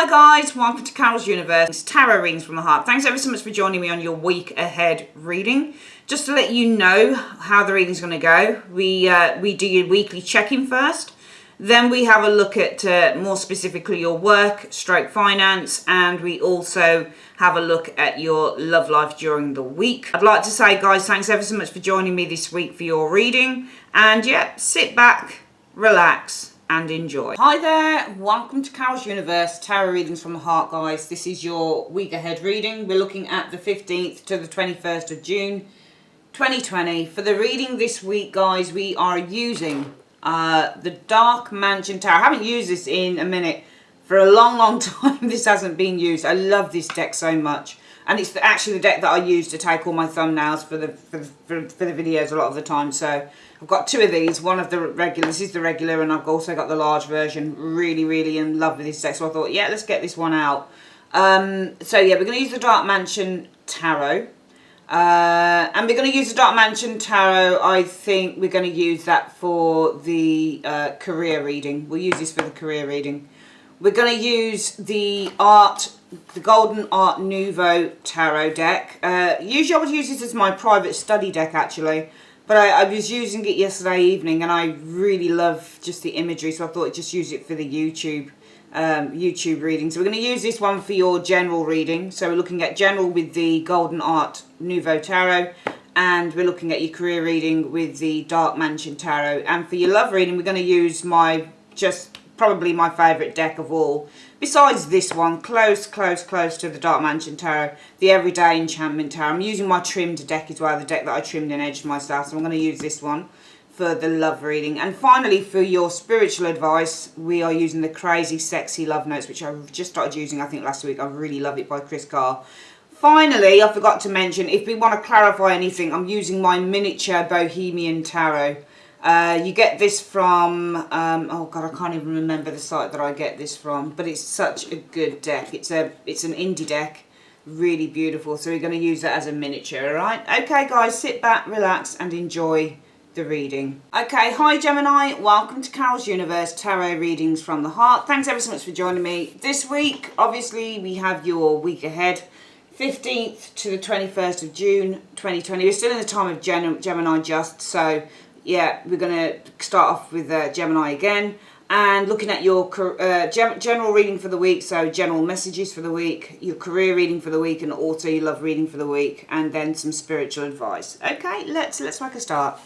Hi guys, welcome to Carol's Universe. It's tarot readings from the heart. Thanks ever so much for joining me on your week ahead reading. Just to let you know how the reading's going to go, we do your weekly check-in first. Then we have a look at more specifically your work, stroke finance, and we also have a look at your love life during the week. I'd like to say, guys, thanks ever so much for joining me this week for your reading. And yeah, sit back, relax, and enjoy. Hi there, welcome to Carol's Universe, tarot readings from the heart, guys. This is your week ahead reading. We're looking at the 15th to the 21st of June 2020. For the reading this week, guys, we are using the Dark Mansion Tarot. I haven't used this in a minute. For a long time this hasn't been used. I love this deck so much, and it's actually the deck that I use to take all my thumbnails for the videos a lot of the time. So I've got two of these, one of the regular, this is the regular, and I've also got the large version. Really in love with this deck, so I thought, yeah, let's get this one out. So yeah, we're going to use the Dark Mansion Tarot. And we're going to use the Dark Mansion Tarot. I think we're going to use that for the career reading. We'll use this for the career reading. We're going to use the Golden Art Nouveau Tarot deck. Usually I would use this as my private study deck, actually. But I was using it yesterday evening, and I really love just the imagery, so I thought I'd just use it for the YouTube reading. So we're going to use this one for your general reading. So we're looking at general with the Golden Art Nouveau Tarot, and we're looking at your career reading with the Dark Mansion Tarot. And for your love reading, we're going to use probably my favourite deck of all, besides this one, close to the Dark Mansion Tarot, the Everyday Enchantment Tarot. I'm using my trimmed deck as well, the deck that I trimmed and edged myself, so I'm going to use this one for the love reading. And finally, for your spiritual advice, we are using the Crazy Sexy Love Notes, which I just started using, I think, last week. I really love it, by Chris Carr. Finally, I forgot to mention, if we want to clarify anything, I'm using my miniature Bohemian Tarot. You get this from, oh God, I can't even remember the site that I get this from, but it's such a good deck. It's an indie deck, really beautiful. So we're going to use that as a miniature, all right? Okay, guys, sit back, relax, and enjoy the reading. Okay, hi Gemini, welcome to Carol's Universe, tarot readings from the heart. Thanks ever so much for joining me. This week, obviously, we have your week ahead, 15th to the 21st of June 2020. We're still in the time of Gemini just, so yeah, we're going to start off with Gemini again, and looking at your general reading for the week, so general messages for the week, your career reading for the week, and also your love reading for the week, and then some spiritual advice. Okay, let's make a start.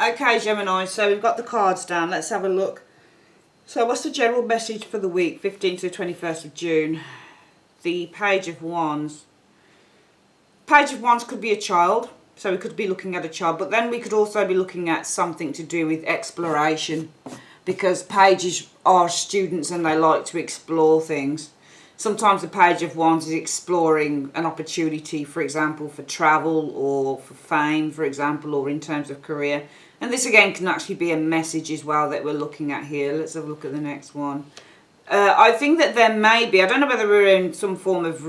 Okay, Gemini, so we've got the cards down. Let's have a look. So what's the general message for the week, 15th to the 21st of June? The Page of Wands. Page of Wands could be a child, so we could be looking at a child, but then we could also be looking at something to do with exploration, because pages are students and they like to explore things. Sometimes the Page of Wands is exploring an opportunity, for example, for travel or for fame, for example, or in terms of career. And this again can actually be a message as well that we're looking at here. Let's have a look at the next one. I think that there may be, I don't know whether we're in some form of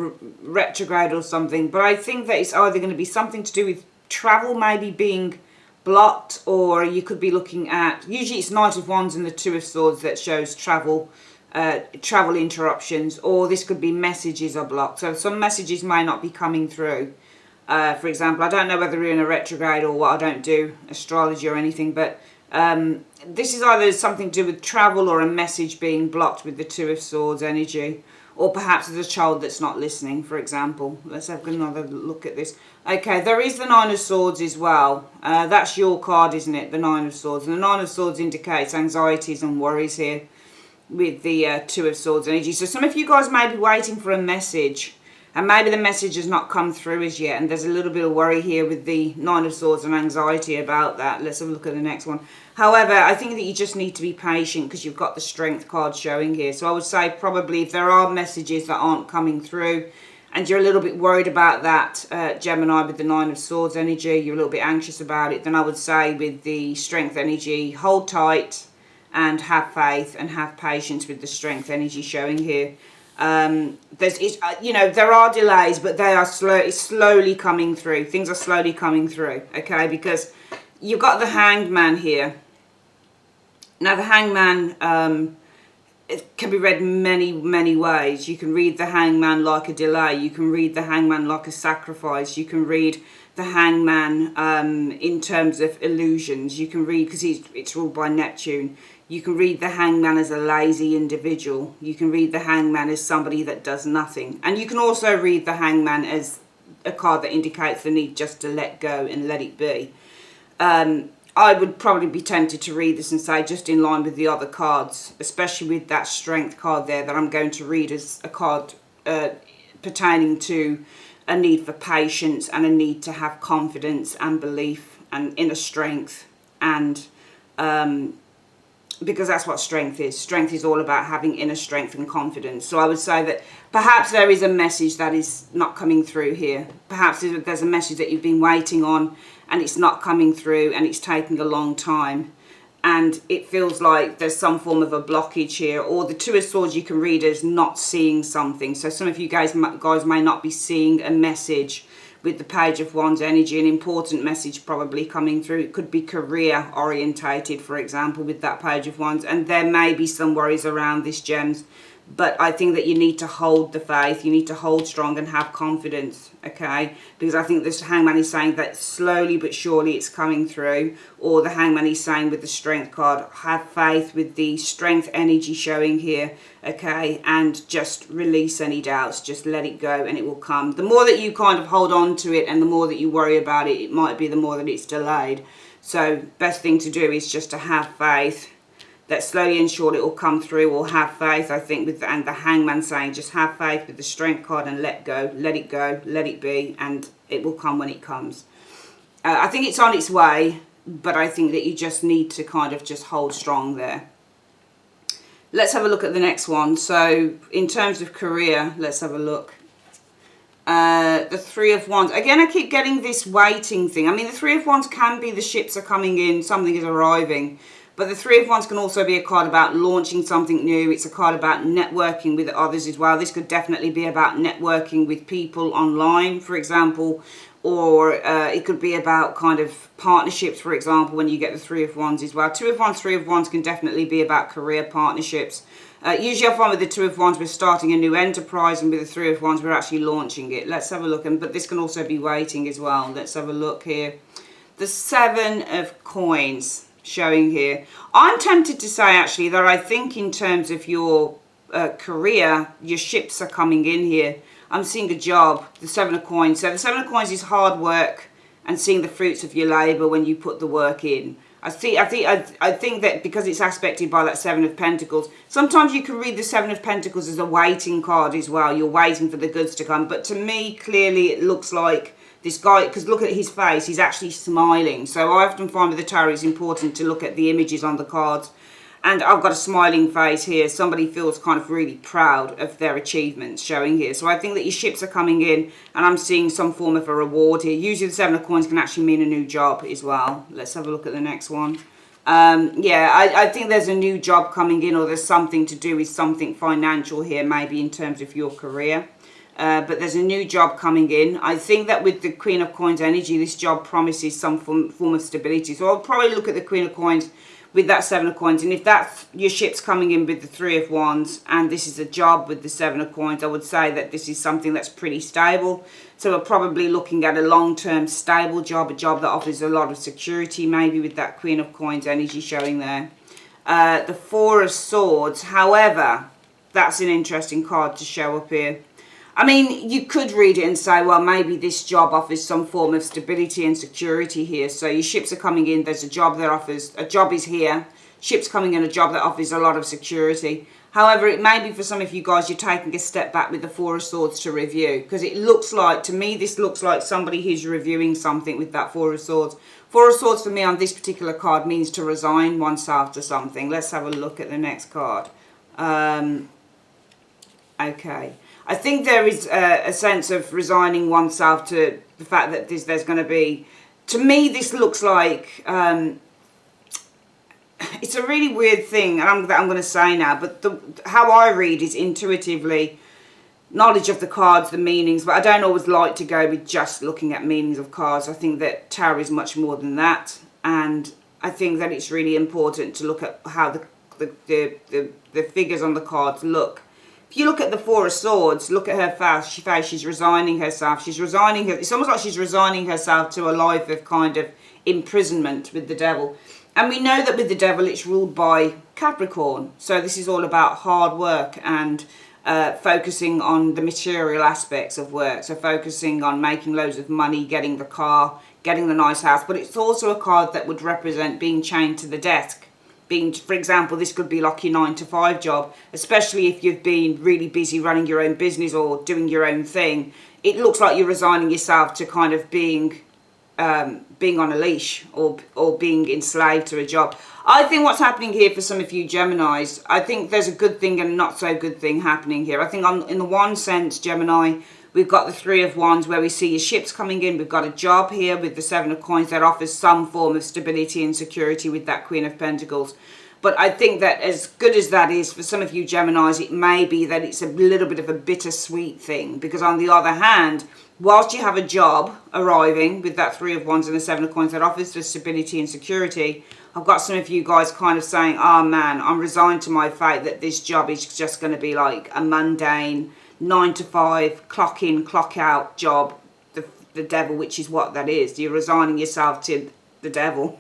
retrograde or something, but I think that it's either going to be something to do with travel maybe being blocked, or you could be looking at, usually it's Knight of Wands and the Two of Swords that shows travel interruptions, or this could be messages are blocked. So some messages may not be coming through. For example, I don't know whether we're in a retrograde or what. I don't do astrology or anything, but this is either something to do with travel or a message being blocked with the Two of Swords energy, or perhaps there's a child that's not listening, for example. Let's have another look at this. Okay, there is the Nine of Swords as well. That's your card, isn't it? The Nine of Swords. And the Nine of Swords indicates anxieties and worries here with the Two of Swords energy. So some of you guys may be waiting for a message, and maybe the message has not come through as yet, and there's a little bit of worry here with the Nine of Swords and anxiety about that. Let's have a look at the next one. However, I think that you just need to be patient because you've got the Strength card showing here. So I would say probably if there are messages that aren't coming through and you're a little bit worried about that, Gemini, with the Nine of Swords energy, you're a little bit anxious about it, then I would say with the Strength energy, hold tight and have faith and have patience with the Strength energy showing here. You know, there are delays, but they are slowly coming through. Things are slowly coming through, okay? Because you've got the Hanged Man here. Now, the Hanged Man, it can be read many ways. You can read the Hangman like a delay. You can read the Hangman like a sacrifice. You can read the Hangman in terms of illusions. You can read, because it's ruled by Neptune. You can read the Hangman as a lazy individual. You can read the Hangman as somebody that does nothing. And you can also read the Hangman as a card that indicates the need just to let go and let it be. I would probably be tempted to read this and say, just in line with the other cards, especially with that Strength card there, that I'm going to read as a card pertaining to a need for patience and a need to have confidence and belief and inner strength. And because that's what strength is. Strength is all about having inner strength and confidence. So I would say that perhaps there is a message that is not coming through here. Perhaps there's a message that you've been waiting on and it's not coming through and it's taking a long time. And it feels like there's some form of a blockage here. Or the Two of Swords you can read as not seeing something. So some of you guys may not be seeing a message with the Page of Wands energy, an important message probably coming through. It could be career orientated, for example, with that Page of Wands. And there may be some worries around this, Gems. But I think that you need to hold the faith. You need to hold strong and have confidence, okay? Because I think this Hangman is saying that slowly but surely it's coming through. Or the Hangman is saying with the Strength card, have faith with the Strength energy showing here, okay? And just release any doubts. Just let it go and it will come. The more that you kind of hold on to it and the more that you worry about it, it might be the more that it's delayed. So best thing to do is just to have faith. That slowly and surely it will come through, or have faith, I think, with and the Hangman saying just have faith with the Strength card and let go, let it be, and it will come when it comes. I think it's on its way, but I think that you just need to kind of just hold strong there. Let's have a look at the next one. So in terms of career, let's have a look. The Three of Wands. Again, I keep getting this waiting thing. I mean, the Three of Wands can be the ships are coming in, something is arriving. But the Three of Wands can also be a card about launching something new. It's a card about networking with others as well. This could definitely be about networking with people online, for example. Or it could be about kind of partnerships, for example, when you get the Three of Wands as well. Two of Wands, Three of Wands can definitely be about career partnerships. Usually I find with the Two of Wands, we're starting a new enterprise, and with the Three of Wands, we're actually launching it. Let's have a look. But this can also be waiting as well. Let's have a look here. The Seven of Coins showing here. I'm tempted to say actually that I think in terms of your career, your ships are coming in here. I'm seeing a job, the Seven of Coins. So the Seven of Coins is hard work and seeing the fruits of your labour when you put the work in. I think that because it's aspected by that Seven of Pentacles, sometimes you can read the Seven of Pentacles as a waiting card as well. You're waiting for the goods to come. But to me, clearly it looks like this guy, because look at his face, he's actually smiling. So I often find with the tarot it's important to look at the images on the cards. And I've got a smiling face here. Somebody feels kind of really proud of their achievements showing here. So I think that your ships are coming in and I'm seeing some form of a reward here. Usually the Seven of Coins can actually mean a new job as well. Let's have a look at the next one. Yeah, I think there's a new job coming in, or there's something to do with something financial here, maybe in terms of your career. But there's a new job coming in. I think that with the Queen of Coins energy, this job promises some form of stability. So I'll probably look at the Queen of Coins with that Seven of Coins. And if that's your ship's coming in with the Three of Wands, and this is a job with the Seven of Coins, I would say that this is something that's pretty stable. So we're probably looking at a long-term stable job, a job that offers a lot of security, maybe with that Queen of Coins energy showing there. The Four of Swords, however, that's an interesting card to show up here. I mean, you could read it and say, well, maybe this job offers some form of stability and security here. So your ships are coming in, there's a job that offers, a job is here. Ships coming in, a job that offers a lot of security. However, it may be for some of you guys, you're taking a step back with the Four of Swords to review. Because it looks like, to me, this looks like somebody who's reviewing something with that Four of Swords. Four of Swords for me on this particular card means to resign oneself to something. Let's have a look at the next card. Okay. I think there is a sense of resigning oneself to the fact that there's going to be, to me, this looks like, it's a really weird thing that I'm going to say now, but how I read is intuitively knowledge of the cards, the meanings, but I don't always like to go with just looking at meanings of cards. I think that tarot is much more than that, and I think that it's really important to look at how the figures on the cards look. If you look at the Four of Swords, look at her face. She's resigning herself. It's almost like she's resigning herself to a life of kind of imprisonment with the Devil. And we know that with the Devil, it's ruled by Capricorn. So this is all about hard work and focusing on the material aspects of work. So focusing on making loads of money, getting the car, getting the nice house. But it's also a card that would represent being chained to the desk. For example, this could be like your 9-to-5 job, especially if you've been really busy running your own business or doing your own thing. It looks like you're resigning yourself to kind of being on a leash or being enslaved to a job. I think what's happening here for some of you Geminis, I think there's a good thing and not so good thing happening here. I think in the one sense, Gemini, we've got the Three of Wands where we see your ships coming in. We've got a job here with the Seven of Coins that offers some form of stability and security with that Queen of Pentacles. But I think that as good as that is, for some of you Geminis, it may be that it's a little bit of a bittersweet thing. Because on the other hand, whilst you have a job arriving with that Three of Wands and the Seven of Coins that offers the stability and security, I've got some of you guys kind of saying, oh man, I'm resigned to my fate that this job is just going to be like a mundane 9-to-5, clock in, clock out job, the Devil, which is what that is. You're resigning yourself to the Devil.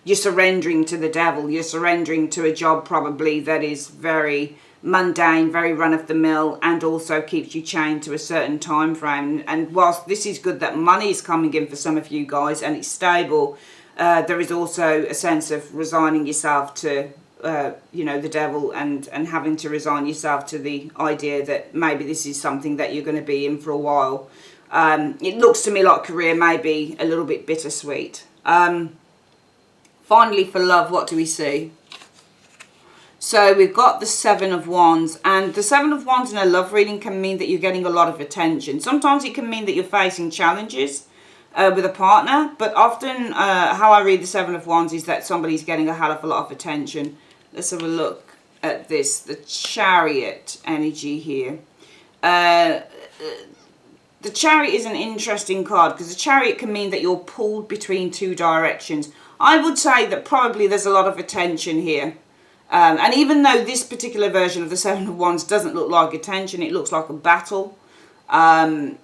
You're surrendering to the Devil. You're surrendering to a job probably that is very mundane, very run-of-the-mill, and also keeps you chained to a certain time frame. And whilst this is good that money is coming in for some of you guys and it's stable, there is also a sense of resigning yourself to the Devil and having to resign yourself to the idea that maybe this is something that you're going to be in for a while. It looks to me like career may be a little bit bittersweet. Finally, for love, what do we see? So we've got the Seven of Wands, and the Seven of Wands in a love reading can mean that you're getting a lot of attention. Sometimes it can mean that you're facing challenges with a partner, but often how I read the Seven of Wands is that somebody's getting a hell of a lot of attention. Let's have a look at this, the Chariot energy here. The Chariot is an interesting card because the Chariot can mean that you're pulled between two directions. I would say that probably there's a lot of attention here. And even though this particular version of the Seven of Wands doesn't look like attention, it looks like a battle. I'll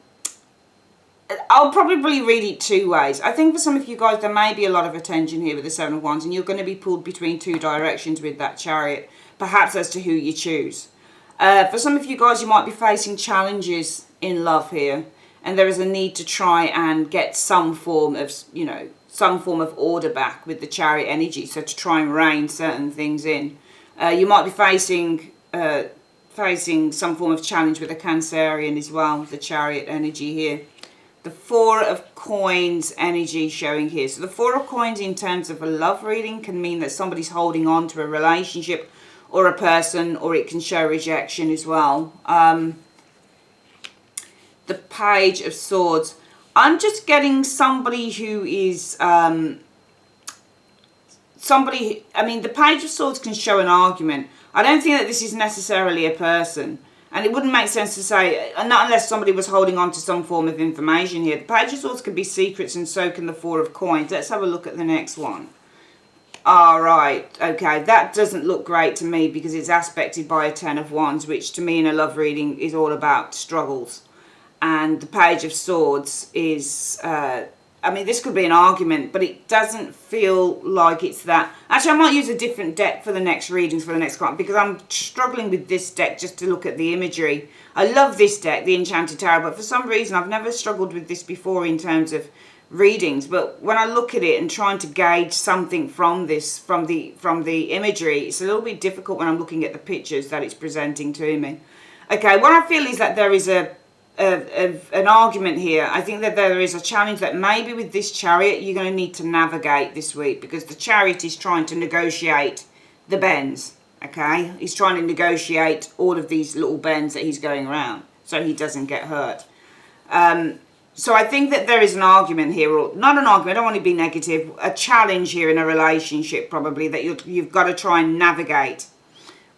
probably read it two ways. I think for some of you guys, there may be a lot of attention here with the Seven of Wands, and you're going to be pulled between two directions with that Chariot, perhaps as to who you choose. For some of you guys, you might be facing challenges in love here, and there is a need to try and get some form of order back with the Chariot energy, so to try and rein certain things in. You might be facing some form of challenge with a Cancerian as well, the Chariot energy here. The Four of Coins energy showing here. So the Four of Coins in terms of a love reading can mean that somebody's holding on to a relationship or a person, or it can show rejection as well. The Page of Swords. I'm just getting somebody who is the Page of Swords can show an argument. I don't think that this is necessarily a person. And it wouldn't make sense to say, not unless somebody was holding on to some form of information here. The Page of Swords can be secrets, and so can the Four of Coins. Let's have a look at the next one. All right, okay, that doesn't look great to me because it's aspected by a Ten of Wands, which to me in a love reading is all about struggles. And the Page of Swords is, this could be an argument, but it doesn't feel like it's that. Actually, I might use a different deck for the next readings, for the next card, because I'm struggling with this deck just to look at the imagery. I love this deck, the Enchanted Tarot, but for some reason I've never struggled with this before in terms of readings. But when I look at it and trying to gauge something from this, from the imagery, it's a little bit difficult when I'm looking at the pictures that it's presenting to me. Okay, what I feel is that there is an argument here. I think that there is a challenge that maybe with this Chariot you're going to need to navigate this week, because the Chariot is trying to negotiate the bends. Okay, he's trying to negotiate all of these little bends that he's going around. so he doesn't get hurt. So I think that there is an argument here, or not an argument, I don't want to be negative, a challenge here in a relationship probably that you've got to try and navigate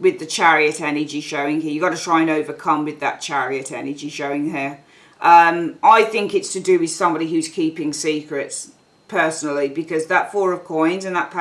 with the Chariot energy showing here. You've got to try and overcome with that Chariot energy showing here. I think it's to do with somebody who's keeping secrets personally, because that Four of Coins and that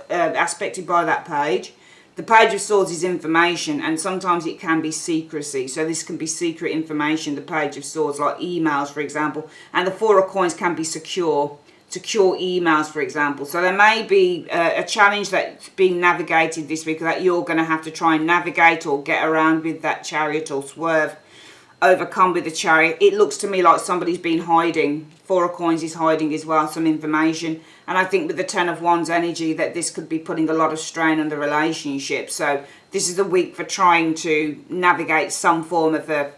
aspected by that page, the Page of Swords is information, and sometimes it can be secrecy. So this can be secret information, the Page of Swords, like emails, for example. And the Four of Coins can be secure emails, for example. So there may be a challenge that's being navigated this week that you're going to have to try and navigate or get around with that Chariot, or swerve, overcome with the Chariot. It looks to me like somebody's been hiding. Four of Coins is hiding as well, some information. And I think with the Ten of Wands energy that this could be putting a lot of strain on the relationship. So this is a week for trying to navigate some form of a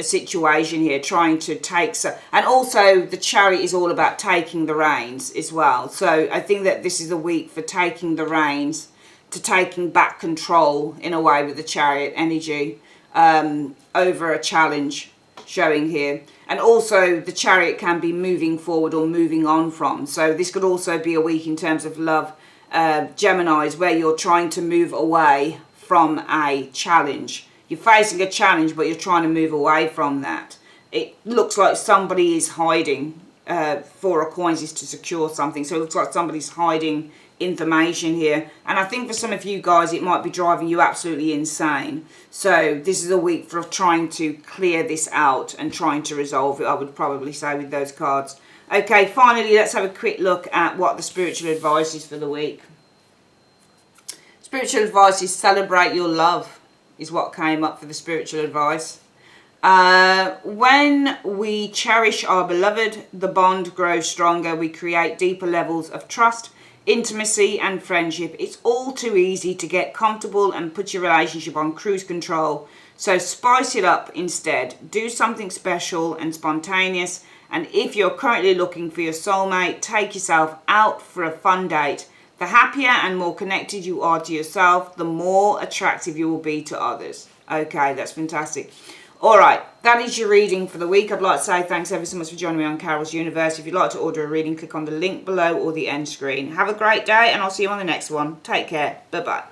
situation here, trying to take and also the Chariot is all about taking the reins as well. So I think that this is a week for taking the reins, to taking back control in a way with the Chariot energy over a challenge showing here. And also the Chariot can be moving forward or moving on from. So this could also be a week in terms of love, Geminis, where you're trying to move away from a challenge. You're facing a challenge, but you're trying to move away from that. It looks like somebody is hiding. Four of Coins is to secure something. So it looks like somebody's hiding information here. And I think for some of you guys, it might be driving you absolutely insane. So this is a week for trying to clear this out and trying to resolve it, I would probably say, with those cards. Okay, finally, let's have a quick look at what the spiritual advice is for the week. Spiritual advice is celebrate your love, is what came up for the spiritual advice. When we cherish our beloved, the bond grows stronger. We create deeper levels of trust, intimacy and friendship. It's all too easy to get comfortable and put your relationship on cruise control. So spice it up instead. Do something special and spontaneous. And if you're currently looking for your soulmate, take yourself out for a fun date. The happier and more connected you are to yourself, the more attractive you will be to others. Okay, that's fantastic. All right, that is your reading for the week. I'd like to say thanks ever so much for joining me on Carol's Universe. If you'd like to order a reading, click on the link below or the end screen. Have a great day, and I'll see you on the next one. Take care. Bye-bye.